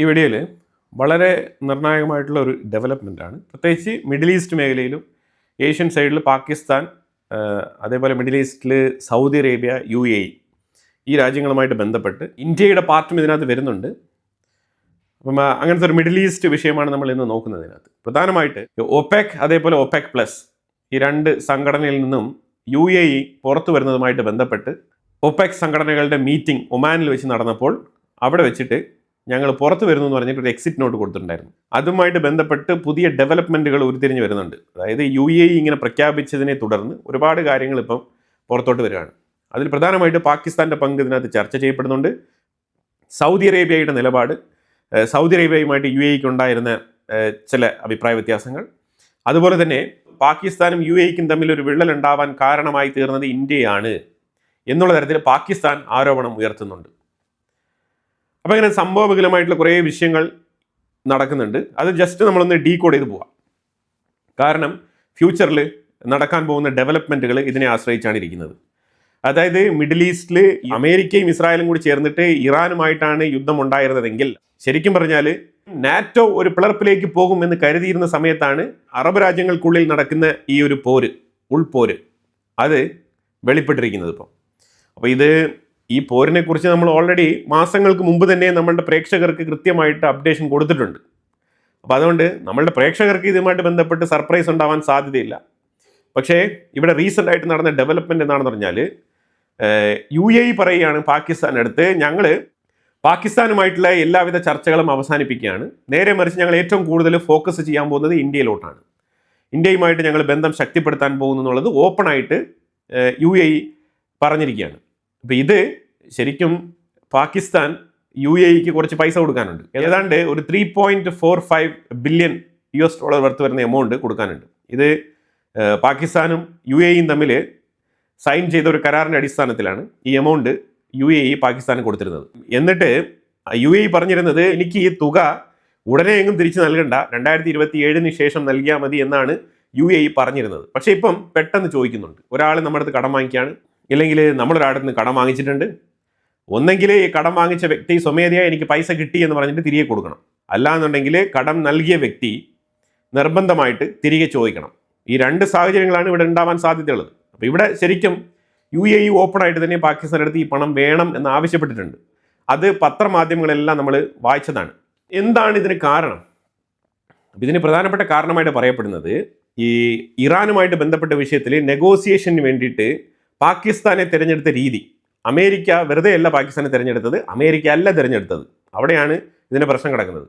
ഈ വീഡിയോയിൽ വളരെ നിർണായകമായിട്ടുള്ള ഒരു ഡെവലപ്മെൻറ്റാണ്. പ്രത്യേകിച്ച് മിഡിൽ ഈസ്റ്റ് മേഖലയിലും ഏഷ്യൻ സൈഡിൽ പാകിസ്ഥാൻ, അതേപോലെ മിഡിൽ ഈസ്റ്റിൽ സൗദി അറേബ്യ, UAE ഈ രാജ്യങ്ങളുമായിട്ട് ബന്ധപ്പെട്ട് ഇന്ത്യയുടെ പാർട്ടും ഇതിനകത്ത് വരുന്നുണ്ട്. അപ്പം അങ്ങനത്തെ ഒരു മിഡിൽ ഈസ്റ്റ് വിഷയമാണ് നമ്മൾ ഇന്ന് നോക്കുന്നത്. ഇതിനകത്ത് പ്രധാനമായിട്ട് OPEC അതേപോലെ OPEC+ ഈ രണ്ട് സംഘടനയിൽ നിന്നും UAE പുറത്തു വരുന്നതുമായിട്ട് ബന്ധപ്പെട്ട് OPEC സംഘടനകളുടെ മീറ്റിംഗ് ഒമാനിൽ വെച്ച് നടന്നപ്പോൾ അവിടെ വെച്ചിട്ട് ഞങ്ങൾ പുറത്ത് വരുന്നു എന്ന് പറഞ്ഞിട്ട് ഒരു എക്സിറ്റ് നോട്ട് കൊടുത്തിട്ടുണ്ടായിരുന്നു. അതുമായിട്ട് ബന്ധപ്പെട്ട് പുതിയ ഡെവലപ്മെൻറ്റുകൾ ഉരുത്തിരിഞ്ഞ് വരുന്നുണ്ട്. അതായത് UAE ഇങ്ങനെ പ്രഖ്യാപിച്ചതിനെ തുടർന്ന് ഒരുപാട് കാര്യങ്ങൾ ഇപ്പം പുറത്തോട്ട് വരികയാണ്. അതിൽ പ്രധാനമായിട്ട് പാകിസ്ഥാൻ്റെ പങ്ക് ഇതിനകത്ത് ചർച്ച ചെയ്യപ്പെടുന്നുണ്ട്. സൗദി അറേബ്യയുടെ നിലപാട്, സൗദി അറേബ്യയുമായിട്ട് UAEക്ക് ഉണ്ടായിരുന്ന ചില അഭിപ്രായ വ്യത്യാസങ്ങൾ, അതുപോലെ തന്നെ പാകിസ്ഥാനും UAEക്കും തമ്മിൽ ഒരു വിള്ളൽ ഉണ്ടാവാൻ കാരണമായി തീർന്നത് ഇന്ത്യയാണ് എന്നുള്ള തരത്തിൽ പാകിസ്ഥാൻ ആരോപണം ഉയർത്തുന്നുണ്ട്. അപ്പോൾ ഇങ്ങനെ സംഭവബഹുലമായിട്ടുള്ള കുറേ വിഷയങ്ങൾ നടക്കുന്നുണ്ട്. അത് ജസ്റ്റ് നമ്മളൊന്ന് ഡീകോഡ് ചെയ്ത് പോവാം. കാരണം ഫ്യൂച്ചറിൽ നടക്കാൻ പോകുന്ന ഡെവലപ്മെൻറ്റുകൾ ഇതിനെ ആശ്രയിച്ചാണ് ഇരിക്കുന്നത്. അതായത് മിഡിൽ ഈസ്റ്റിൽ അമേരിക്കയും ഇസ്രായേലും കൂടി ചേർന്നിട്ട് ഇറാനുമായിട്ടാണ് യുദ്ധം ഉണ്ടായിരുന്നതെങ്കിൽ, ശരിക്കും പറഞ്ഞാൽ നാറ്റോ ഒരു പിളർപ്പിലേക്ക് പോകുമെന്ന് കരുതിയിരുന്ന സമയത്താണ് അറബ് രാജ്യങ്ങൾക്കുള്ളിൽ നടക്കുന്ന ഈ ഒരു പോര്, ഉൾപോര്, അത് വെളിപ്പെട്ടിരിക്കുന്നത് ഇപ്പം. അപ്പോൾ ഈ പോരിനെ കുറിച്ച് നമ്മൾ ഓൾറെഡി മാസങ്ങൾക്ക് മുമ്പ് തന്നെ നമ്മളുടെ പ്രേക്ഷകർക്ക് കൃത്യമായിട്ട് അപ്ഡേഷൻ കൊടുത്തിട്ടുണ്ട്. അപ്പോൾ അതുകൊണ്ട് നമ്മളുടെ പ്രേക്ഷകർക്ക് ഇതുമായിട്ട് ബന്ധപ്പെട്ട് സർപ്രൈസ് ഉണ്ടാവാൻ സാധ്യതയില്ല. പക്ഷേ ഇവിടെ റീസെൻ്റ് ആയിട്ട് നടന്ന ഡെവലപ്മെൻറ്റ് എന്താണെന്ന് പറഞ്ഞാൽ, UAE പറയുകയാണ് പാകിസ്ഥാനടുത്ത്, ഞങ്ങൾ പാകിസ്ഥാനുമായിട്ടുള്ള എല്ലാവിധ ചർച്ചകളും അവസാനിപ്പിക്കുകയാണ്. നേരെ മറിച്ച് ഞങ്ങൾ ഏറ്റവും കൂടുതൽ ഫോക്കസ് ചെയ്യാൻ പോകുന്നത് ഇന്ത്യയിലോട്ടാണ്. ഇന്ത്യയുമായിട്ട് ഞങ്ങൾ ബന്ധം ശക്തിപ്പെടുത്താൻ പോകുന്നു എന്നുള്ളത് ഓപ്പണായിട്ട് UAE പറഞ്ഞിരിക്കുകയാണ്. അപ്പോൾ ഇത് ശരിക്കും പാകിസ്ഥാൻ UAEക്ക് കുറച്ച് പൈസ കൊടുക്കാനുണ്ട്. ഏതാണ്ട് ഒരു $3.45 ബില്യൺ വർത്ത് വരുന്ന എമൗണ്ട് കൊടുക്കാനുണ്ട്. ഇത് പാകിസ്ഥാനും UAEയും തമ്മിൽ സൈൻ ചെയ്ത ഒരു കരാറിൻ്റെ അടിസ്ഥാനത്തിലാണ് ഈ എമൗണ്ട് UAE പാകിസ്ഥാന് കൊടുത്തിരുന്നത്. എന്നിട്ട് UAE പറഞ്ഞിരുന്നത്, എനിക്ക് ഈ തുക ഉടനെ എങ്ങും തിരിച്ചു നൽകണ്ട, 2027 ശേഷം നൽകിയാൽ മതി എന്നാണ് UAE പറഞ്ഞിരുന്നത്. പക്ഷേ ഇപ്പം പെട്ടെന്ന് ചോദിക്കുന്നുണ്ട്, ഒരാൾ നമ്മുടെ അടുത്ത് കടം വാങ്ങിക്കുകയാണ്, ഇല്ലെങ്കിൽ നമ്മളൊരാടത്ത് നിന്ന് കടം വാങ്ങിച്ചിട്ടുണ്ട്, ഒന്നെങ്കിൽ ഈ കടം വാങ്ങിച്ച വ്യക്തി സ്വമേധയാ എനിക്ക് പൈസ കിട്ടി എന്ന് പറഞ്ഞിട്ട് തിരികെ കൊടുക്കണം, അല്ലാന്നുണ്ടെങ്കിൽ കടം നൽകിയ വ്യക്തി നിർബന്ധമായിട്ട് തിരികെ ചോദിക്കണം. ഈ രണ്ട് സാഹചര്യങ്ങളാണ് ഇവിടെ ഉണ്ടാവാൻ സാധ്യതയുള്ളത്. അപ്പോൾ ഇവിടെ ശരിക്കും UAE ഓപ്പണായിട്ട് തന്നെ പാകിസ്ഥാൻ്റെ അടുത്ത് ഈ പണം വേണം എന്ന് ആവശ്യപ്പെട്ടിട്ടുണ്ട്. അത് പത്രമാധ്യമങ്ങളെല്ലാം നമ്മൾ വായിച്ചതാണ്. എന്താണ് ഇതിന് കാരണം? ഇതിന് പ്രധാനപ്പെട്ട കാരണമായിട്ട് പറയപ്പെടുന്നത്, ഈ ഇറാനുമായിട്ട് ബന്ധപ്പെട്ട വിഷയത്തിൽ നെഗോസിയേഷന് വേണ്ടിയിട്ട് പാകിസ്ഥാനെ തിരഞ്ഞെടുത്ത രീതി. അമേരിക്ക വെറുതെ അല്ല പാകിസ്ഥാനെ തിരഞ്ഞെടുത്തത്, അമേരിക്ക അല്ല തിരഞ്ഞെടുത്തത്. അവിടെയാണ് ഇതിൻ്റെ പ്രശ്നം കിടക്കുന്നത്.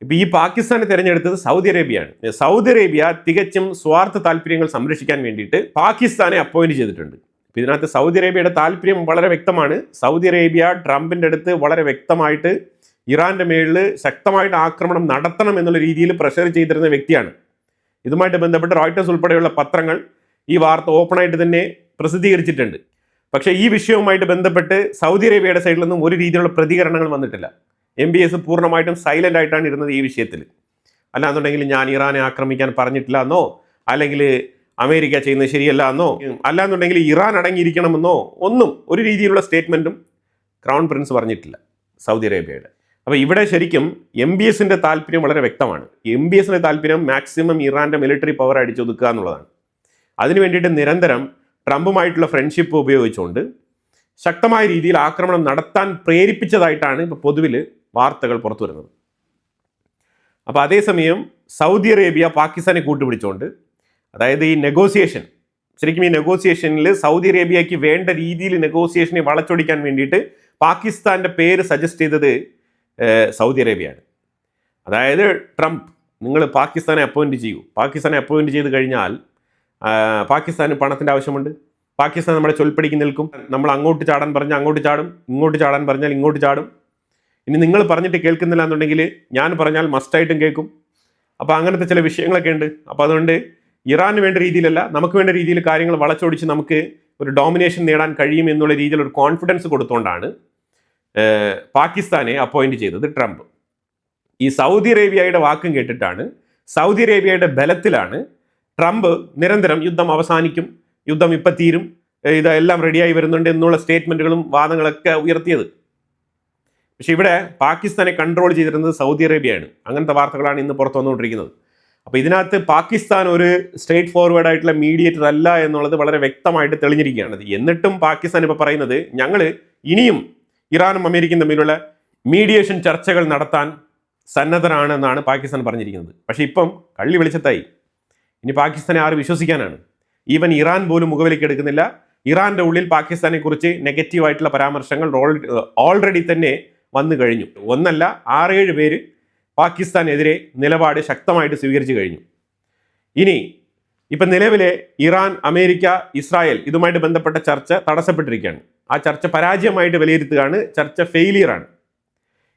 ഇപ്പം ഈ പാകിസ്ഥാനെ തിരഞ്ഞെടുത്തത് സൗദി അറേബ്യയാണ്. സൗദി അറേബ്യ തികച്ചും സ്വാർത്ഥ താല്പര്യങ്ങൾ സംരക്ഷിക്കാൻ വേണ്ടിയിട്ട് പാകിസ്ഥാനെ അപ്പോയിന്റ് ചെയ്തിട്ടുണ്ട്. ഇപ്പം ഇതിനകത്ത് സൗദി അറേബ്യയുടെ താല്പര്യം വളരെ വ്യക്തമാണ്. സൗദി അറേബ്യ ട്രംപിൻ്റെ അടുത്ത് വളരെ വ്യക്തമായിട്ട് ഇറാൻ്റെ മേളിൽ ശക്തമായിട്ട് ആക്രമണം നടത്തണം എന്നുള്ള രീതിയിൽ പ്രഷർ ചെയ്തിരുന്ന വ്യക്തിയാണ്. ഇതുമായിട്ട് ബന്ധപ്പെട്ട് റോയിട്ടേഴ്സ് ഉൾപ്പെടെയുള്ള പത്രങ്ങൾ ഈ വാർത്ത ഓപ്പണായിട്ട് തന്നെ പ്രസിദ്ധീകരിച്ചിട്ടുണ്ട്. പക്ഷേ ഈ വിഷയവുമായിട്ട് ബന്ധപ്പെട്ട് സൗദി അറേബ്യയുടെ സൈഡിൽ നിന്നും ഒരു രീതിയിലുള്ള പ്രതികരണങ്ങൾ വന്നിട്ടില്ല. MBS പൂർണ്ണമായിട്ടും സൈലൻ്റ് ആയിട്ടാണ് ഇരുന്നത് ഈ വിഷയത്തിൽ. അല്ലാന്നുണ്ടെങ്കിൽ ഞാൻ ഇറാനെ ആക്രമിക്കാൻ പറഞ്ഞിട്ടില്ല എന്നോ, അല്ലെങ്കിൽ അമേരിക്ക ചെയ്യുന്നത് ശരിയല്ല എന്നോ, അല്ലാന്നുണ്ടെങ്കിൽ ഇറാൻ അടങ്ങിയിരിക്കണമെന്നോ ഒന്നും ഒരു രീതിയിലുള്ള സ്റ്റേറ്റ്മെൻറ്റും ക്രൗൺ പ്രിൻസ് പറഞ്ഞിട്ടില്ല സൗദി അറേബ്യയുടെ. അപ്പോൾ ഇവിടെ ശരിക്കും MBSൻ്റെ താല്പര്യം വളരെ വ്യക്തമാണ്. MBSൻ്റെ താല്പര്യം മാക്സിമം ഇറാൻ്റെ മിലിറ്ററി പവർ അടിച്ചൊതുക്കുക എന്നുള്ളതാണ്. അതിനു വേണ്ടിയിട്ട് നിരന്തരം ട്രംപുമായിട്ടുള്ള ഫ്രണ്ട്ഷിപ്പ് ഉപയോഗിച്ചുകൊണ്ട് ശക്തമായ രീതിയിൽ ആക്രമണം നടത്താൻ പ്രേരിപ്പിച്ചതായിട്ടാണ് ഇപ്പോൾ പൊതുവിൽ വാർത്തകൾ പുറത്തു വരുന്നത്. അപ്പോൾ അതേസമയം സൗദി അറേബ്യ പാകിസ്ഥാനെ കൂട്ടുപിടിച്ചുകൊണ്ട്, അതായത് ഈ നെഗോസിയേഷൻ, ശരിക്കും ഈ നെഗോസിയേഷനിൽ സൗദി അറേബ്യയ്ക്ക് വേണ്ട രീതിയിൽ നെഗോസിയേഷനെ വളച്ചൊടിക്കാൻ വേണ്ടിയിട്ട് പാകിസ്ഥാൻ്റെ പേര് സജസ്റ്റ് ചെയ്തത് സൗദി അറേബ്യയാണ്. അതായത് ട്രംപ്, നിങ്ങൾ പാകിസ്ഥാനെ അപ്പോയിൻറ്റ് ചെയ്യൂ, പാകിസ്ഥാനെ അപ്പോയിൻറ്റ് ചെയ്ത് കഴിഞ്ഞാൽ പാകിസ്ഥാന് പണത്തിൻ്റെ ആവശ്യമുണ്ട്, പാകിസ്ഥാൻ നമ്മളെ ചൊൽപ്പടിക്ക് നിൽക്കും, നമ്മൾ അങ്ങോട്ട് ചാടാൻ പറഞ്ഞാൽ അങ്ങോട്ട് ചാടും, ഇങ്ങോട്ട് ചാടാൻ പറഞ്ഞാൽ ഇങ്ങോട്ട് ചാടും. ഇനി നിങ്ങൾ പറഞ്ഞിട്ട് കേൾക്കുന്നില്ല എന്നുണ്ടെങ്കിൽ ഞാൻ പറഞ്ഞാൽ മസ്റ്റായിട്ടും കേൾക്കും. അപ്പോൾ അങ്ങനത്തെ ചില വിഷയങ്ങളൊക്കെ ഉണ്ട്. അപ്പോൾ അതുകൊണ്ട് ഇറാന് വേണ്ട രീതിയിലല്ല, നമുക്ക് വേണ്ട രീതിയിൽ കാര്യങ്ങൾ വളച്ചൊടിച്ച് നമുക്ക് ഒരു ഡോമിനേഷൻ നേടാൻ കഴിയും എന്നുള്ള രീതിയിൽ ഒരു കോൺഫിഡൻസ് കൊടുത്തുകൊണ്ടാണ് പാകിസ്ഥാനെ അപ്പോയിൻറ്റ് ചെയ്തത് ട്രംപ്. ഈ സൗദി അറേബ്യയുടെ വാക്കും കേട്ടിട്ടാണ്, സൗദി അറേബ്യയുടെ ബലത്തിലാണ് ട്രംപ് നിരന്തരം യുദ്ധം അവസാനിക്കും, യുദ്ധം ഇപ്പം തീരും, ഇതെല്ലാം റെഡിയായി വരുന്നുണ്ട് എന്നുള്ള സ്റ്റേറ്റ്മെൻറ്റുകളും വാദങ്ങളൊക്കെ ഉയർത്തിയത്. പക്ഷേ ഇവിടെ പാകിസ്ഥാനെ കൺട്രോൾ ചെയ്തിരുന്നത് സൗദി അറേബ്യയാണ്. അങ്ങനത്തെ വാർത്തകളാണ് ഇന്ന് പുറത്തു വന്നുകൊണ്ടിരിക്കുന്നത്. അപ്പോൾ ഇതിനകത്ത് പാകിസ്ഥാൻ ഒരു സ്ട്രേറ്റ് ഫോർവേഡ് ആയിട്ടുള്ള മീഡിയേറ്റർ അല്ല എന്നുള്ളത് വളരെ വ്യക്തമായിട്ട് തെളിഞ്ഞിരിക്കുകയാണ്. എന്നിട്ടും പാകിസ്ഥാൻ ഇപ്പോൾ പറയുന്നത് ഞങ്ങൾ ഇനിയും ഇറാനും അമേരിക്കയും തമ്മിലുള്ള മീഡിയേഷൻ ചർച്ചകൾ നടത്താൻ സന്നദ്ധരാണെന്നാണ് പാകിസ്ഥാൻ പറഞ്ഞിരിക്കുന്നത്. പക്ഷേ ഇപ്പം കള്ളി വെളിച്ചത്തായി. ഇനി പാകിസ്ഥാനെ ആര് വിശ്വസിക്കാനാണ്? ഈവൻ ഇറാൻ പോലും മുഖവിലേക്ക് എടുക്കുന്നില്ല. ഇറാന്റെ ഉള്ളിൽ പാകിസ്ഥാനെ കുറിച്ച് നെഗറ്റീവായിട്ടുള്ള പരാമർശങ്ങൾ ഓൾറെഡി തന്നെ വന്നു കഴിഞ്ഞു. ഒന്നല്ല 6-7 പേര് പാകിസ്ഥാനെതിരെ നിലപാട് ശക്തമായിട്ട് സ്വീകരിച്ചു കഴിഞ്ഞു. ഇനി ഇപ്പം നിലവിലെ ഇറാൻ, അമേരിക്ക, ഇസ്രായേൽ ഇതുമായിട്ട് ബന്ധപ്പെട്ട ചർച്ച തടസ്സപ്പെട്ടിരിക്കുകയാണ്. ആ ചർച്ച പരാജയമായിട്ട് വിലയിരുത്തുകയാണ്. ചർച്ച ഫെയിലിയറാണ്.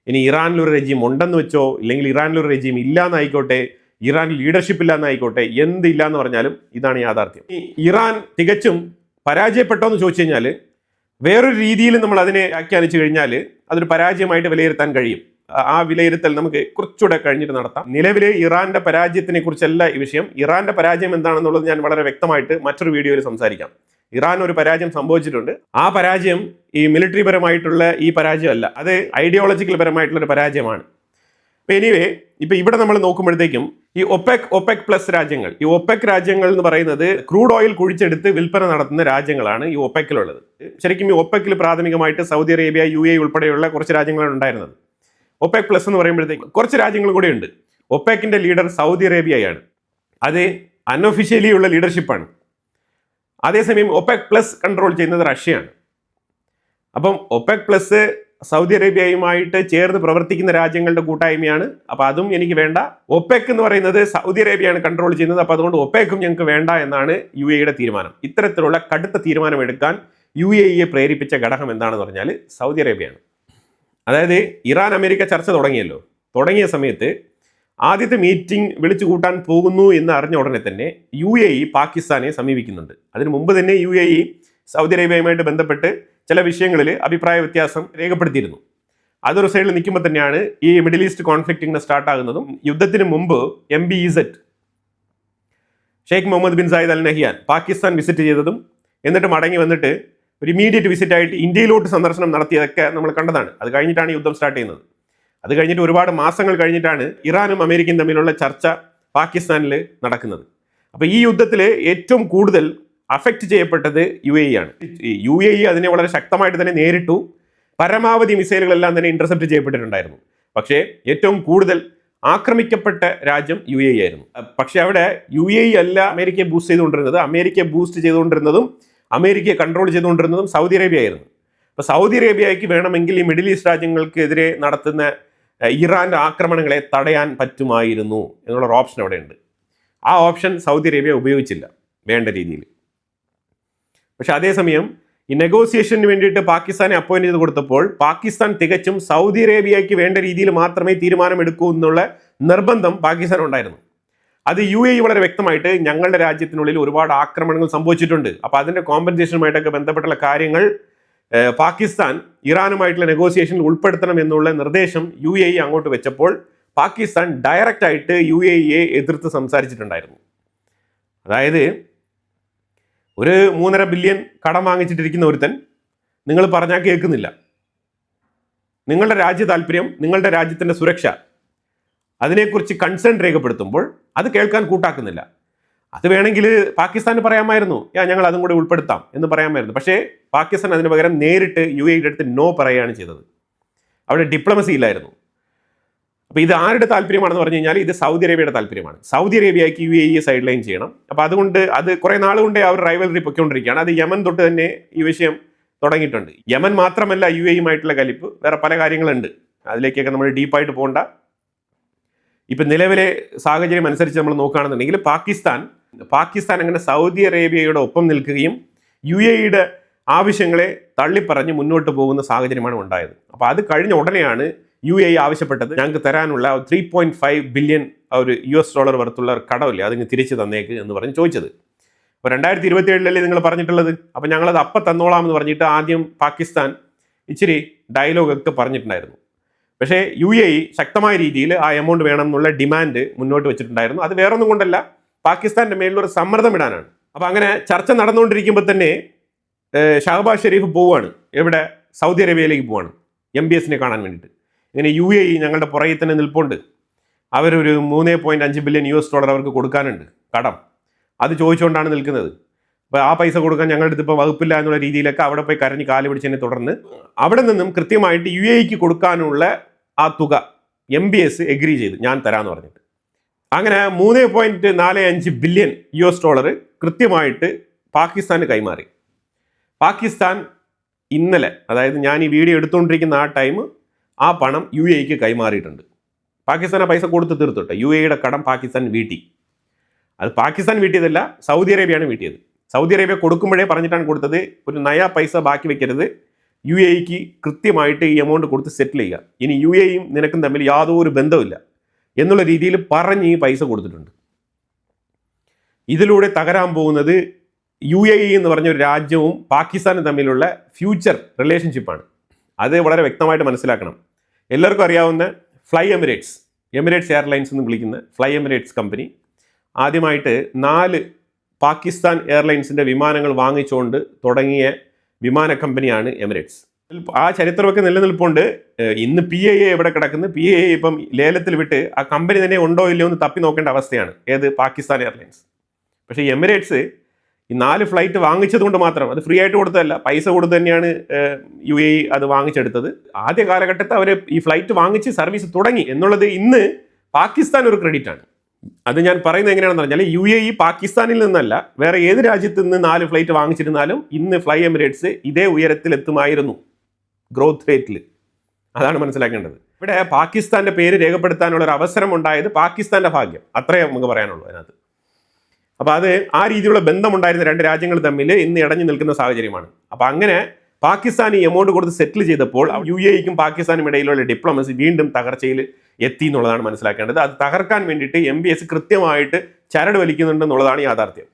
ഇനി ഇറാനിലൊരു റെജീം ഉണ്ടെന്ന് വെച്ചോ, ഇല്ലെങ്കിൽ ഇറാനിലൊരു റെജീം ഇല്ലാന്നായിക്കോട്ടെ, ഇറാൻ ലീഡർഷിപ്പ് ഇല്ലാന്നായിക്കോട്ടെ, എന്തില്ല എന്ന് പറഞ്ഞാലും ഇതാണ് യാഥാർത്ഥ്യം. ഈ ഇറാൻ തികച്ചും പരാജയപ്പെട്ടോ എന്ന് ചോദിച്ചു കഴിഞ്ഞാൽ വേറൊരു രീതിയിൽ നമ്മൾ അതിനെ വ്യാഖ്യാനിച്ചു കഴിഞ്ഞാൽ അതൊരു പരാജയമായിട്ട് വിലയിരുത്താൻ കഴിയും. ആ വിലയിരുത്തൽ നമുക്ക് കുറച്ചുകൂടെ കഴിഞ്ഞിട്ട് നടത്താം. നിലവിലെ ഇറാന്റെ പരാജയത്തിനെ കുറിച്ചല്ല ഈ വിഷയം. ഇറാന്റെ പരാജയം എന്താണെന്നുള്ളത് ഞാൻ വളരെ വ്യക്തമായിട്ട് മറ്റൊരു വീഡിയോയിൽ സംസാരിക്കാം. ഇറാൻ ഒരു പരാജയം സംഭവിച്ചിട്ടുണ്ട്. ആ പരാജയം ഈ മിലിറ്ററി പരമായിട്ടുള്ള ഈ പരാജയമല്ല, അത് ഐഡിയോളജിക്കൽ പരമായിട്ടുള്ള ഒരു പരാജയമാണ്. അപ്പോൾ എനിവേ, ഇപ്പം ഇവിടെ നമ്മൾ നോക്കുമ്പോഴത്തേക്കും ഈ ഒപെക് പ്ലസ് രാജ്യങ്ങൾ, ഈ ഒപെക് രാജ്യങ്ങൾ എന്ന് പറയുന്നത് ക്രൂഡ് ഓയിൽ കുഴിച്ചെടുത്ത് വിൽപ്പന നടത്തുന്ന രാജ്യങ്ങളാണ് ഈ ഒപെക്കിലുള്ളത്. ശരിക്കും ഈ ഒപെക്കിൽ പ്രാഥമികമായിട്ട് സൗദി അറേബ്യ, UAE ഉൾപ്പെടെയുള്ള കുറച്ച് രാജ്യങ്ങളാണ് ഉണ്ടായിരുന്നത്. ഒപെക് പ്ലസ് എന്ന് പറയുമ്പോഴത്തേക്കും കുറച്ച് രാജ്യങ്ങൾ കൂടെ ഉണ്ട്. ഒപെക്കിന്റെ ലീഡർ സൗദി അറേബ്യയാണ്. അത് അൺഒഫീഷ്യലി ഉള്ള ലീഡർഷിപ്പാണ്. അതേസമയം ഒപെക് പ്ലസ് കൺട്രോൾ ചെയ്യുന്നത് റഷ്യയാണ്. അപ്പം ഒപെക് പ്ലസ് സൗദി അറേബ്യയുമായിട്ട് ചേർന്ന് പ്രവർത്തിക്കുന്ന രാജ്യങ്ങളുടെ കൂട്ടായ്മയാണ്. അപ്പോൾ അതും എനിക്ക് വേണ്ട. ഒപെക് എന്ന് പറയുന്നത് സൗദി അറേബ്യയാണ് കൺട്രോൾ ചെയ്യുന്നത്. അപ്പോൾ അതുകൊണ്ട് ഒപെക്കും ഞങ്ങൾക്ക് വേണ്ട എന്നാണ് UAEയുടെ തീരുമാനം. ഇത്തരത്തിലുള്ള കടുത്ത തീരുമാനമെടുക്കാൻ UAEയെ പ്രേരിപ്പിച്ച ഘടകം എന്താണെന്ന് പറഞ്ഞാൽ സൗദി അറേബ്യയാണ്. അതായത് ഇറാൻ അമേരിക്ക ചർച്ച തുടങ്ങിയ സമയത്ത് ആദ്യത്തെ മീറ്റിംഗ് വിളിച്ചു കൂട്ടാൻ പോകുന്നു എന്ന് അറിഞ്ഞ ഉടനെ തന്നെ UAE പാകിസ്ഥാനെ സമീപിക്കുന്നുണ്ട്. അതിനു മുമ്പ് തന്നെ UAE സൗദി അറേബ്യയുമായിട്ട് ബന്ധപ്പെട്ട് ചില വിഷയങ്ങളിൽ അഭിപ്രായ വ്യത്യാസം രേഖപ്പെടുത്തിയിരുന്നു. അതൊരു സൈഡിൽ നിൽക്കുമ്പോൾ തന്നെയാണ് ഈ മിഡിൽ ഈസ്റ്റ് കോൺഫ്ലിക്റ്റ് ഇങ്ങനെ സ്റ്റാർട്ടാകുന്നതും. യുദ്ധത്തിന് മുമ്പ് MBZ Sheikh Mohamed bin Zayed Al Nahyan Pakistan visit ചെയ്തതും എന്നിട്ട് മടങ്ങി വന്നിട്ട് ഒരു ഇമീഡിയറ്റ് വിസിറ്റായിട്ട് ഇന്ത്യയിലോട്ട് സന്ദർശനം നടത്തിയതൊക്കെ നമ്മൾ കണ്ടതാണ്. അത് കഴിഞ്ഞിട്ടാണ് യുദ്ധം സ്റ്റാർട്ട് ചെയ്യുന്നത്. അത് കഴിഞ്ഞിട്ട് ഒരുപാട് മാസങ്ങൾ കഴിഞ്ഞിട്ടാണ് ഇറാനും അമേരിക്കയും തമ്മിലുള്ള ചർച്ച പാകിസ്ഥാനിൽ നടക്കുന്നത്. അപ്പോൾ ഈ യുദ്ധത്തിൽ ഏറ്റവും കൂടുതൽ അഫക്റ്റ് ചെയ്യപ്പെട്ടത് UAE ആണ്. UAE അതിനെ വളരെ ശക്തമായിട്ട് തന്നെ നേരിട്ടു. പരമാവധി മിസൈലുകളെല്ലാം തന്നെ ഇന്റർസെപ്റ്റ് ചെയ്യപ്പെട്ടിട്ടുണ്ടായിരുന്നു. പക്ഷേ ഏറ്റവും കൂടുതൽ ആക്രമിക്കപ്പെട്ട രാജ്യം UAE ആയിരുന്നു. പക്ഷെ അവിടെ UAE അല്ല അമേരിക്കയെ ബൂസ്റ്റ് ചെയ്തുകൊണ്ടിരുന്നത്. അമേരിക്കയെ ബൂസ്റ്റ് ചെയ്തുകൊണ്ടിരുന്നതും അമേരിക്കയെ കൺട്രോൾ ചെയ്തുകൊണ്ടിരുന്നതും സൗദി അറേബ്യ ആയിരുന്നു. അപ്പോൾ സൗദി അറേബ്യയ്ക്ക് വേണമെങ്കിൽ ഈ മിഡിൽ ഈസ്റ്റ് രാജ്യങ്ങൾക്കെതിരെ നടത്തുന്ന ഇറാന്റെ ആക്രമണങ്ങളെ തടയാൻ പറ്റുമായിരുന്നു എന്നുള്ളൊരു ഓപ്ഷൻ അവിടെ ഉണ്ട്. ആ ഓപ്ഷൻ സൗദി അറേബ്യ ഉപയോഗിച്ചില്ല വേണ്ട രീതിയിൽ. പക്ഷെ അതേസമയം ഈ നെഗോസിയേഷന് വേണ്ടിയിട്ട് പാകിസ്ഥാനെ അപ്പോയിന്റ് ചെയ്ത് കൊടുത്തപ്പോൾ പാകിസ്ഥാൻ തികച്ചും സൗദി അറേബ്യയ്ക്ക് വേണ്ട രീതിയിൽ മാത്രമേ തീരുമാനമെടുക്കൂ എന്നുള്ള നിർബന്ധം പാകിസ്ഥാൻ ഉണ്ടായിരുന്നു. അത് UAE വളരെ വ്യക്തമായിട്ട് ഞങ്ങളുടെ രാജ്യത്തിനുള്ളിൽ ഒരുപാട് ആക്രമണങ്ങൾ സംഭവിച്ചിട്ടുണ്ട്, അപ്പോൾ അതിൻ്റെ കോമ്പൻസേഷനുമായിട്ടൊക്കെ ബന്ധപ്പെട്ടുള്ള കാര്യങ്ങൾ പാകിസ്ഥാൻ ഇറാനുമായിട്ടുള്ള നെഗോസിയേഷനിൽ ഉൾപ്പെടുത്തണം എന്നുള്ള നിർദ്ദേശം UAE അങ്ങോട്ട് വെച്ചപ്പോൾ പാകിസ്ഥാൻ ഡയറക്റ്റ് ആയിട്ട് UAEയെ എതിർത്ത് സംസാരിച്ചിട്ടുണ്ടായിരുന്നു. അതായത് ഒരു 3.5 ബില്യൺ കടം വാങ്ങിച്ചിട്ടിരിക്കുന്ന ഒരുത്തൻ നിങ്ങൾ പറഞ്ഞാൽ കേൾക്കുന്നില്ല. നിങ്ങളുടെ രാജ്യ താല്പര്യം, നിങ്ങളുടെ രാജ്യത്തിൻ്റെ സുരക്ഷ, അതിനെക്കുറിച്ച് കൺസേൺ രേഖപ്പെടുത്തുമ്പോൾ അത് കേൾക്കാൻ കൂട്ടാക്കുന്നില്ല. അത് വേണമെങ്കിൽ പാകിസ്ഥാന് പറയാമായിരുന്നു, ഞങ്ങൾ അതും കൂടി ഉൾപ്പെടുത്താം എന്ന് പറയാമായിരുന്നു. പക്ഷേ പാകിസ്ഥാൻ അതിന് പകരം നേരിട്ട് UAEയുടെ അടുത്ത് നോ പറയുകയാണ് ചെയ്തത്. അവിടെ ഡിപ്ലോമസി ഇല്ലായിരുന്നു. അപ്പോൾ ഇത് ആരുടെ താല്പര്യമാണെന്ന് പറഞ്ഞു കഴിഞ്ഞാൽ ഇത് സൗദി അറേബ്യയുടെ താല്പര്യമാണ്. സൗദി അറേബ്യയ്ക്ക് UAE സൈഡ് ലൈൻ ചെയ്യണം. അപ്പോൾ അതുകൊണ്ട് അത് കുറേ നാളുകൊണ്ടേ അവർ റൈവലറി പൊയ്ക്കൊണ്ടിരിക്കുകയാണ്. അത് യമൻ തൊട്ട് തന്നെ ഈ വിഷയം തുടങ്ങിയിട്ടുണ്ട്. യമൻ മാത്രമല്ല UAEയുമായിട്ടുള്ള കലിപ്പ്, വേറെ പല കാര്യങ്ങളുണ്ട്. അതിലേക്കൊക്കെ നമ്മൾ ഡീപ്പായിട്ട് പോകണ്ട. ഇപ്പം നിലവിലെ സാഹചര്യം അനുസരിച്ച് നമ്മൾ നോക്കുകയാണെന്നുണ്ടെങ്കിൽ പാകിസ്ഥാൻ അങ്ങനെ സൗദി അറേബ്യയുടെ ഒപ്പം നിൽക്കുകയും UAEയുടെ ആവശ്യങ്ങളെ തള്ളിപ്പറഞ്ഞ് മുന്നോട്ട് പോകുന്ന സാഹചര്യമാണ് ഉണ്ടായത്. അപ്പോൾ അത് കഴിഞ്ഞ ഉടനെയാണ് UAE ആവശ്യപ്പെട്ടത് ഞങ്ങൾക്ക് തരാനുള്ള 3.5 ബില്യൺ ഒരു $US വർത്തുള്ള കടമില്ലേ അതിന് തിരിച്ചു തന്നേക്ക് എന്ന് പറഞ്ഞ് ചോദിച്ചത്. അപ്പോൾ 2027 നിങ്ങൾ പറഞ്ഞിട്ടുള്ളത്. അപ്പോൾ ഞങ്ങളത് അപ്പം തന്നോളാം എന്ന് പറഞ്ഞിട്ട് ആദ്യം പാകിസ്ഥാൻ ഇച്ചിരി ഡയലോഗൊക്കെ പറഞ്ഞിട്ടുണ്ടായിരുന്നു. പക്ഷേ UAE ശക്തമായ രീതിയിൽ ആ എമൗണ്ട് വേണം എന്നുള്ള ഡിമാൻഡ് മുന്നോട്ട് വെച്ചിട്ടുണ്ടായിരുന്നു. അത് വേറൊന്നും കൊണ്ടല്ല, പാകിസ്ഥാൻ്റെ മേലിലൊരു സമ്മർദ്ദം ഇടാനാണ്. അപ്പോൾ അങ്ങനെ ചർച്ച നടന്നുകൊണ്ടിരിക്കുമ്പോൾ തന്നെ ഷഹബാസ് ഷെരീഫ് പോവുകയാണ്. എവിടെ? സൗദി അറേബ്യയിലേക്ക് പോവാണ്. MBSനെ കാണാൻ വേണ്ടിയിട്ട്. ഇങ്ങനെ UAE ഞങ്ങളുടെ പുറകിൽ തന്നെ നിൽപ്പുണ്ട്, അവരൊരു $3.5 ബില്യൺ അവർക്ക് കൊടുക്കാനുണ്ട് കടം, അത് ചോദിച്ചുകൊണ്ടാണ് നിൽക്കുന്നത്. അപ്പോൾ ആ പൈസ കൊടുക്കാൻ ഞങ്ങളുടെ അടുത്ത് ഇപ്പോൾ വകുപ്പില്ല എന്നുള്ള രീതിയിലൊക്കെ അവിടെ പോയി കരഞ്ഞ് കാല് പിടിച്ചതിനെ തുടർന്ന് അവിടെ നിന്നും കൃത്യമായിട്ട് UAEക്ക് കൊടുക്കാനുള്ള ആ തുക MBS എഗ്രി ചെയ്തു, ഞാൻ തരാമെന്ന് പറഞ്ഞിട്ട്. അങ്ങനെ $3.45 ബില്യൺ കൃത്യമായിട്ട് പാകിസ്ഥാന് കൈമാറി. പാകിസ്ഥാൻ ഇന്നലെ, അതായത് ഞാൻ ഈ വീഡിയോ എടുത്തുകൊണ്ടിരിക്കുന്ന ആ ടൈം, ആ പണം UAEക്ക് കൈമാറിയിട്ടുണ്ട്. പാകിസ്ഥാൻ ആ പൈസ കൊടുത്ത് തീർത്തിട്ട് UAEയുടെ കടം പാകിസ്ഥാൻ വീട്ടി. അത് പാകിസ്ഥാൻ വീട്ടിയതല്ല, സൗദി അറേബ്യയാണ് വീട്ടിയത്. സൗദി അറേബ്യ കൊടുക്കുമ്പോഴേ പറഞ്ഞിട്ടാണ് കൊടുത്തത്, ഒരു നയ പൈസ ബാക്കി വെക്കരുത്, UAEക്ക് കൃത്യമായിട്ട് ഈ എമൗണ്ട് കൊടുത്ത് സെറ്റിൽ ചെയ്യുക, ഇനി UAEയും നിനക്കും തമ്മിൽ യാതൊരു ബന്ധമില്ല എന്നുള്ള രീതിയിൽ പറഞ്ഞ് ഈ പൈസ കൊടുത്തിട്ടുണ്ട്. ഇതിലൂടെ തകരാൻ പോകുന്നത് UAE എന്ന് പറഞ്ഞ ഒരു രാജ്യവും പാകിസ്ഥാനും തമ്മിലുള്ള ഫ്യൂച്ചർ റിലേഷൻഷിപ്പാണ്. അത് വളരെ വ്യക്തമായിട്ട് മനസ്സിലാക്കണം. എല്ലാവർക്കും അറിയാവുന്ന ഫ്ലൈ എമിറേറ്റ്സ് എയർലൈൻസ് എന്ന് വിളിക്കുന്ന ഫ്ലൈ എമിറേറ്റ്സ് കമ്പനി ആദ്യമായിട്ട് 4 പാകിസ്ഥാൻ എയർലൈൻസിൻ്റെ വിമാനങ്ങൾ വാങ്ങിച്ചുകൊണ്ട് തുടങ്ങിയ വിമാന കമ്പനിയാണ് എമിറേറ്റ്സ്. ആ ചരിത്രമൊക്കെ നിലനിൽപ്പുണ്ട്. ഇന്ന് PIA എവിടെ കിടക്കുന്നു, PIA ഇപ്പം ലേലത്തിൽ വിട്ട് ആ കമ്പനി തന്നെ ഉണ്ടോ ഇല്ലയോ എന്ന് തപ്പി നോക്കേണ്ട അവസ്ഥയാണ്, ഏത് പാകിസ്ഥാൻ എയർലൈൻസ്. പക്ഷേ എമിറേറ്റ്സ് ഈ 4 ഫ്ലൈറ്റ് വാങ്ങിച്ചത് കൊണ്ട് മാത്രം, അത് ഫ്രീ ആയിട്ട് കൊടുത്തതല്ല, പൈസ കൊടുത്ത് തന്നെയാണ് UAE അത് വാങ്ങിച്ചെടുത്തത്. ആദ്യ കാലഘട്ടത്തിൽ അവർ ഈ ഫ്ലൈറ്റ് വാങ്ങിച്ച് സർവീസ് തുടങ്ങി എന്നുള്ളത് ഇന്ന് പാകിസ്ഥാൻ ഒരു ക്രെഡിറ്റ് ആണ്. അത് ഞാൻ പറയുന്നത് എങ്ങനെയാണെന്ന് പറഞ്ഞാൽ, UAE പാകിസ്ഥാനിൽ നിന്നല്ല, വേറെ ഏത് രാജ്യത്ത് നിന്ന് 4 ഫ്ലൈറ്റ് വാങ്ങിച്ചിരുന്നാലും ഇന്ന് ഫ്ലൈ എമിറേറ്റ്സ് ഇതേ ഉയരത്തിൽ എത്തുമായിരുന്നു ഗ്രോത്ത് റേറ്റിൽ. അതാണ് മനസ്സിലാക്കേണ്ടത്. ഇവിടെ പാകിസ്ഥാന്റെ പേര് രേഖപ്പെടുത്താനുള്ള ഒരു അവസരം ഉണ്ടായത് പാകിസ്ഥാന്റെ ഭാഗ്യം, അത്രയേ നമുക്ക് പറയാനുള്ളൂ അതിനകത്ത്. അപ്പോൾ അത് ആ രീതിയിലുള്ള ബന്ധമുണ്ടായിരുന്ന 2 രാജ്യങ്ങൾ തമ്മിൽ ഇന്ന് ഇടഞ്ഞു നിൽക്കുന്ന സാഹചര്യമാണ്. അപ്പോൾ അങ്ങനെ പാകിസ്ഥാൻ ഈ എമൗണ്ട് കൊടുത്ത് സെറ്റിൽ ചെയ്തപ്പോൾ UAEക്കും പാകിസ്ഥാനും ഇടയിലുള്ള ഡിപ്ലോമസി വീണ്ടും തകർച്ചയിൽ എത്തി എന്നുള്ളതാണ് മനസ്സിലാക്കേണ്ടത്. അത് തകർക്കാൻ വേണ്ടിയിട്ട് MBS കൃത്യമായിട്ട് ചരട് വലിക്കുന്നുണ്ടെന്നുള്ളതാണ് യാഥാർത്ഥ്യം.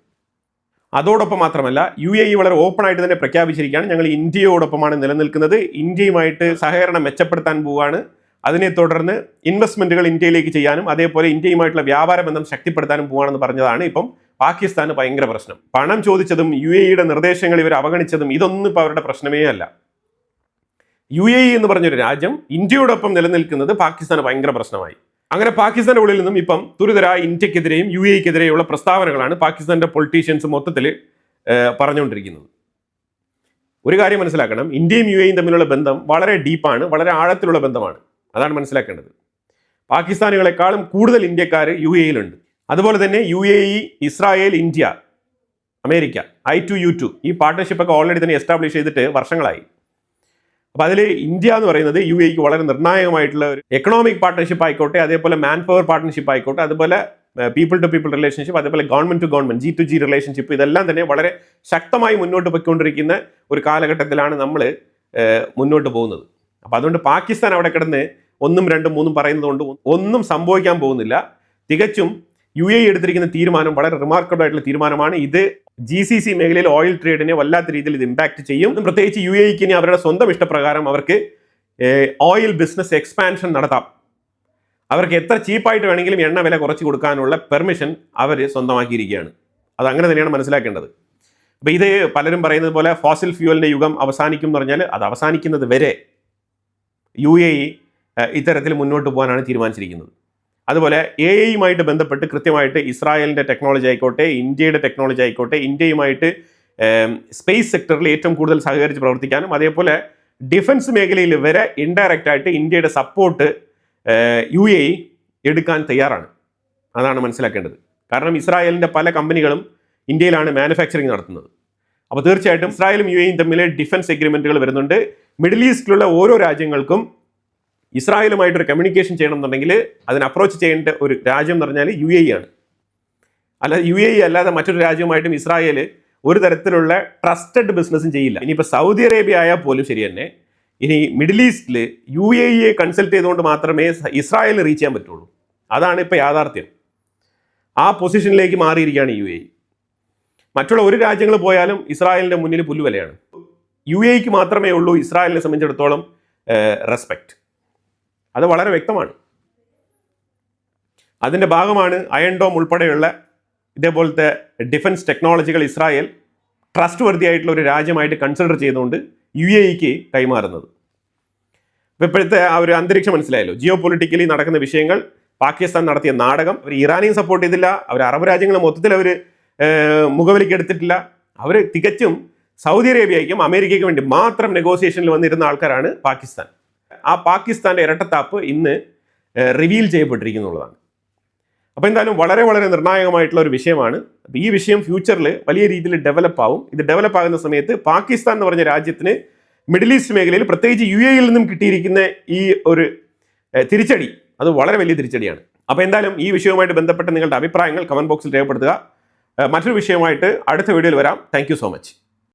അതോടൊപ്പം മാത്രമല്ല UAE വളരെ ഓപ്പൺ ആയിട്ട് തന്നെ പ്രഖ്യാപിച്ചിരിക്കുകയാണ്, ഞങ്ങൾ ഇന്ത്യയോടൊപ്പമാണ് നിലനിൽക്കുന്നത്, ഇന്ത്യയുമായിട്ട് സഹകരണം മെച്ചപ്പെടുത്താൻ പോവുകയാണ്, അതിനെ തുടർന്ന് ഇൻവെസ്റ്റ്മെന്റുകൾ ഇന്ത്യയിലേക്ക് ചെയ്യാനും അതേപോലെ ഇന്ത്യയുമായിട്ടുള്ള വ്യാപാര ബന്ധം ശക്തിപ്പെടുത്താനും പോവുകയാണെന്ന് പറഞ്ഞതാണ് ഇപ്പം പാകിസ്ഥാന് ഭയങ്കര പ്രശ്നം. പണം ചോദിച്ചതും UAEയുടെ നിർദ്ദേശങ്ങൾ ഇവർ അവഗണിച്ചതും ഇതൊന്നും ഇപ്പോൾ അവരുടെ പ്രശ്നമേ അല്ല. UAE എന്ന് പറഞ്ഞൊരു രാജ്യം ഇന്ത്യയോടൊപ്പം നിലനിൽക്കുന്നത് പാകിസ്ഥാന് ഭയങ്കര പ്രശ്നമായി. അങ്ങനെ പാകിസ്ഥാന്റെ ഉള്ളിൽ നിന്നും ഇപ്പം തുരിതര ഇന്ത്യക്കെതിരെയും UAEക്കെതിരെയുള്ള പ്രസ്താവനകളാണ് പാകിസ്ഥാന്റെ പൊളിറ്റീഷ്യൻസ് മൊത്തത്തിൽ പറഞ്ഞുകൊണ്ടിരിക്കുന്നത്. ഒരു കാര്യം മനസ്സിലാക്കണം, ഇന്ത്യയും UAEയും തമ്മിലുള്ള ബന്ധം വളരെ ഡീപ്പാണ്, വളരെ ആഴത്തിലുള്ള ബന്ധമാണ്. അതാണ് മനസ്സിലാക്കേണ്ടത്. പാകിസ്ഥാനികളെക്കാളും കൂടുതൽ ഇന്ത്യക്കാർ UAEയിലുണ്ട്. അതുപോലെ തന്നെ UAE, Israel, India, America, I2U2 ഈ പാർട്ട്ണർഷിപ്പൊക്കെ ഓൾറെഡി തന്നെ എസ്റ്റാബ്ലിഷ് ചെയ്തിട്ട് വർഷങ്ങളായി. അപ്പോൾ അതിൽ ഇന്ത്യ എന്ന് പറയുന്നത് UAEക്ക് വളരെ നിർണായകമായിട്ടുള്ള ഒരു എക്കണോമിക് പാർട്ട്ണർഷിപ്പ് ആയിക്കോട്ടെ, അതേപോലെ മാൻ പവർ പാർട്ട്ണർഷിപ്പ് ആയിക്കോട്ടെ, അതുപോലെ പീപ്പിൾ ടു പീപ്പിൾ റിലേഷൻഷിപ്പ്, അതേപോലെ government to government G2G relationship, ഇതെല്ലാം തന്നെ വളരെ ശക്തമായി മുന്നോട്ട് പോയിക്കൊണ്ടിരിക്കുന്ന ഒരു കാലഘട്ടത്തിലാണ് നമ്മൾ മുന്നോട്ട് പോകുന്നത്. അപ്പോൾ അതുകൊണ്ട് പാകിസ്ഥാൻ അവിടെ കിടന്ന് 1, 2, 3 പറയുന്നത് കൊണ്ട് ഒന്നും സംഭവിക്കാൻ പോകുന്നില്ല. തികച്ചും UAE എടുത്തിരിക്കുന്ന തീരുമാനം വളരെ റിമാർക്കബിൾ ആയിട്ടുള്ള തീരുമാനമാണ്. ഇത് GCC മേഖലയിൽ ഓയിൽ ട്രേഡിനെ വല്ലാത്ത രീതിയിൽ ഇത് ഇമ്പാക്ട് ചെയ്യും. പ്രത്യേകിച്ച് UAEക്ക് ഇനി അവരുടെ സ്വന്തം ഇഷ്ടപ്രകാരം അവർക്ക് ഓയിൽ ബിസിനസ് എക്സ്പാൻഷൻ നടത്താം. അവർക്ക് എത്ര ചീപ്പായിട്ട് വേണമെങ്കിലും എണ്ണ വില കുറച്ച് കൊടുക്കാനുള്ള പെർമിഷൻ അവർ സ്വന്തമാക്കിയിരിക്കുകയാണ്. അത് അങ്ങനെ തന്നെയാണ് മനസ്സിലാക്കേണ്ടത്. അപ്പോൾ ഇത് പലരും പറയുന്നത് പോലെ ഫോസിൽ ഫ്യൂവലിൻ്റെ യുഗം അവസാനിക്കും എന്ന് പറഞ്ഞാൽ അത് അവസാനിക്കുന്നത് വരെ UAE ഇത്തരത്തിൽ മുന്നോട്ട് പോകാനാണ് തീരുമാനിച്ചിരിക്കുന്നത്. അതുപോലെ AI ബന്ധപ്പെട്ട് കൃത്യമായിട്ട് ഇസ്രായേലിൻ്റെ ടെക്നോളജി ആയിക്കോട്ടെ, ഇന്ത്യയുടെ ടെക്നോളജി ആയിക്കോട്ടെ, ഇന്ത്യയുമായിട്ട് സ്പേസ് സെക്ടറിൽ ഏറ്റവും കൂടുതൽ സഹകരിച്ച് പ്രവർത്തിക്കാനും അതേപോലെ ഡിഫൻസ് മേഖലയിൽ വരെ ഇൻഡയറക്റ്റ് ആയിട്ട് ഇന്ത്യയുടെ സപ്പോർട്ട് UAE എടുക്കാൻ തയ്യാറാണ്. അതാണ് മനസ്സിലാക്കേണ്ടത്. കാരണം ഇസ്രായേലിൻ്റെ പല കമ്പനികളും ഇന്ത്യയിലാണ് മാനുഫാക്ചറിങ് നടത്തുന്നത്. അപ്പോൾ തീർച്ചയായിട്ടും ഇസ്രായേലും UAEയും തമ്മിൽ ഡിഫൻസ് എഗ്രിമെൻറ്റുകൾ വരുന്നുണ്ട്. മിഡിൽ ഈസ്റ്റിലുള്ള ഓരോ രാജ്യങ്ങൾക്കും ഇസ്രായേലുമായിട്ടൊരു കമ്മ്യൂണിക്കേഷൻ ചെയ്യണമെന്നുണ്ടെങ്കിൽ അതിന് അപ്രോച്ച് ചെയ്യേണ്ട ഒരു രാജ്യം എന്ന് പറഞ്ഞാൽ UAE ആണ്. അല്ലാതെ UAE അല്ലാതെ മറ്റൊരു രാജ്യവുമായിട്ടും ഇസ്രായേൽ ഒരു തരത്തിലുള്ള ട്രസ്റ്റഡ് ബിസിനസ്സും ചെയ്യില്ല. ഇനിയിപ്പോൾ സൗദി അറേബ്യ ആയാൽ പോലും ശരി തന്നെ, ഇനി മിഡിൽ ഈസ്റ്റിൽ UAEയെ കൺസൾട്ട് ചെയ്തുകൊണ്ട് മാത്രമേ ഇസ്രായേലിന് റീച്ച് ചെയ്യാൻ പറ്റുള്ളൂ. അതാണ് ഇപ്പോൾ യാഥാർത്ഥ്യം. ആ പൊസിഷനിലേക്ക് മാറിയിരിക്കുകയാണ് UAE. മറ്റുള്ള ഒരു രാജ്യങ്ങൾ പോയാലും ഇസ്രായേലിൻ്റെ മുന്നിൽ പുല്ലുവിലയാണ്. UAEക്ക് മാത്രമേ ഉള്ളൂ ഇസ്രായേലിനെ സംബന്ധിച്ചിടത്തോളം റെസ്പെക്റ്റ്. അത് വളരെ വ്യക്തമാണ്. അതിൻ്റെ ഭാഗമാണ് അയൺ ഡോം ഉൾപ്പെടെയുള്ള ഇതേപോലത്തെ ഡിഫൻസ് ടെക്നോളജികൾ ഇസ്രായേൽ ട്രസ്റ്റ് വർത്തി ആയിട്ടുള്ള ഒരു രാജ്യമായിട്ട് കൺസിഡർ ചെയ്തുകൊണ്ട് UAEക്ക് കൈമാറുന്നത്. ഇപ്പോൾ ഇപ്പോഴത്തെ ആ ഒരു അന്തരീക്ഷം മനസ്സിലായല്ലോ. ജിയോ പൊളിറ്റിക്കലി നടക്കുന്ന വിഷയങ്ങൾ, പാകിസ്ഥാൻ നടത്തിയ നാടകം, അവർ ഇറാനെയും സപ്പോർട്ട് ചെയ്തില്ല, അവർ അറബ് രാജ്യങ്ങളെ മൊത്തത്തിൽ അവർ മുഖവിലേക്ക് എടുത്തിട്ടില്ല. അവർ തികച്ചും സൗദി അറേബ്യയ്ക്കും അമേരിക്കയ്ക്കും വേണ്ടി മാത്രം നെഗോസിയേഷനിൽ വന്നിരുന്ന ആൾക്കാരാണ് പാകിസ്ഥാൻ. ആ പാകിസ്ഥാൻ്റെ ഇരട്ടത്താപ്പ് ഇന്ന് റിവീൽ ചെയ്യപ്പെട്ടിരിക്കുന്നുള്ളതാണ്. അപ്പോൾ എന്തായാലും വളരെ വളരെ നിർണായകമായിട്ടുള്ള ഒരു വിഷയമാണ്. അപ്പോൾ ഈ വിഷയം ഫ്യൂച്ചറിൽ വലിയ രീതിയിൽ ഡെവലപ്പ് ആവും. ഇത് ഡെവലപ്പ് ആകുന്ന സമയത്ത് പാകിസ്ഥാൻ എന്ന് പറഞ്ഞ രാജ്യത്തിന് മിഡിൽ ഈസ്റ്റ് മേഖലയിൽ പ്രത്യേകിച്ച് UAE നിന്നും കിട്ടിയിരിക്കുന്ന ഈ ഒരു തിരിച്ചടി അത് വളരെ വലിയ തിരിച്ചടിയാണ്. അപ്പോൾ എന്തായാലും ഈ വിഷയവുമായിട്ട് ബന്ധപ്പെട്ട നിങ്ങളുടെ അഭിപ്രായങ്ങൾ കമൻറ്റ് ബോക്സിൽ രേഖപ്പെടുത്തുക. മറ്റൊരു വിഷയമായിട്ട് അടുത്ത വീഡിയോയിൽ വരാം. Thank you so much.